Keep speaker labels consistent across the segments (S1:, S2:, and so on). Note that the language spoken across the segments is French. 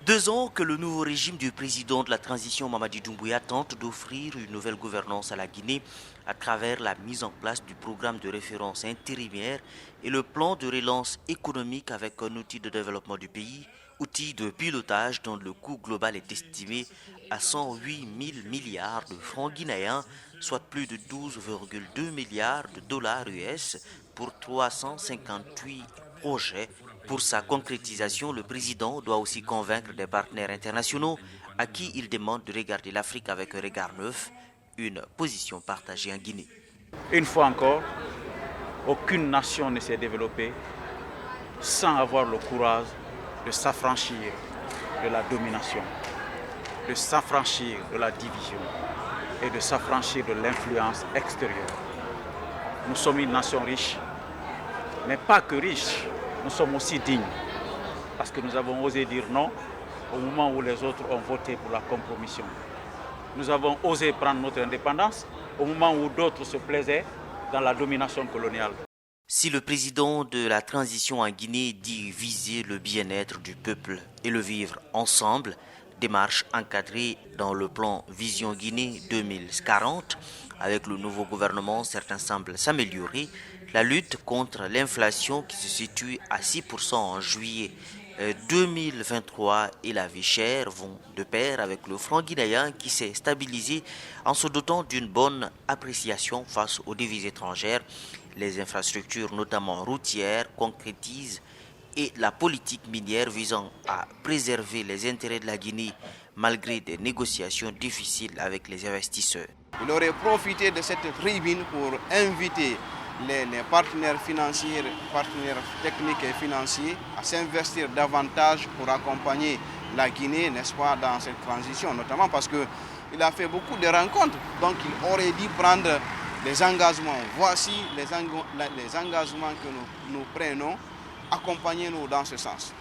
S1: 2 ans que le nouveau régime du président de la transition Mamadi Doumbouya tente d'offrir une nouvelle gouvernance à la Guinée à travers la mise en place du programme de référence intérimaire et le plan de relance économique avec un outil de développement du pays, outil de pilotage dont le coût global est estimé à 108 000 milliards de francs guinéens, soit plus de 12,2 milliards de dollars US pour 358 projets. Pour sa concrétisation, le président doit aussi convaincre des partenaires internationaux à qui il demande de regarder l'Afrique avec un regard neuf, une position partagée en Guinée.
S2: Une fois encore, aucune nation ne s'est développée sans avoir le courage de s'affranchir de la domination, de s'affranchir de la division et de s'affranchir de l'influence extérieure. Nous sommes une nation riche, mais pas que riche, nous sommes aussi dignes, parce que nous avons osé dire non au moment où les autres ont voté pour la compromission. Nous avons osé prendre notre indépendance au moment où d'autres se plaisaient dans la domination coloniale.
S1: Si le président de la transition en Guinée dit viser le bien-être du peuple et le vivre ensemble, démarche encadrée dans le plan Vision Guinée 2040, avec le nouveau gouvernement, certains semblent s'améliorer. La lutte contre l'inflation qui se situe à 6% en juillet 2023 et la vie chère vont de pair avec le franc guinéen qui s'est stabilisé en se dotant d'une bonne appréciation face aux devises étrangères. Les infrastructures, notamment routières, concrétisent et la politique minière visant à préserver les intérêts de la Guinée malgré des négociations difficiles avec les investisseurs.
S3: Il aurait profité de cette tribune pour inviter les partenaires financiers, partenaires techniques et financiers à s'investir davantage pour accompagner la Guinée, n'est-ce pas, dans cette transition, notamment parce qu'il a fait beaucoup de rencontres, donc il aurait dû prendre les engagements. Voici les engagements que nous prenons, accompagnez-nous dans ce sens.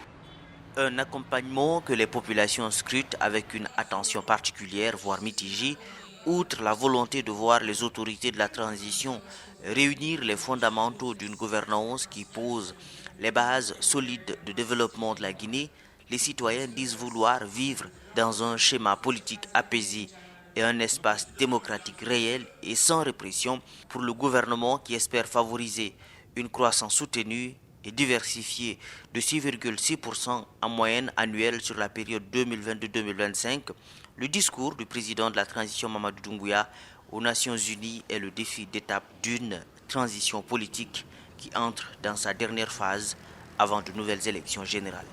S1: Un accompagnement que les populations scrutent avec une attention particulière, voire mitigée, outre la volonté de voir les autorités de la transition réunir les fondamentaux d'une gouvernance qui pose les bases solides de développement de la Guinée. Les citoyens disent vouloir vivre dans un schéma politique apaisé et un espace démocratique réel et sans répression pour le gouvernement qui espère favoriser une croissance soutenue et diversifiée de 6,6% en moyenne annuelle sur la période 2022-2025. Le discours du président de la transition Mamadou Doumbouya aux Nations Unies est le défi d'étape d'une transition politique qui entre dans sa dernière phase avant de nouvelles élections générales.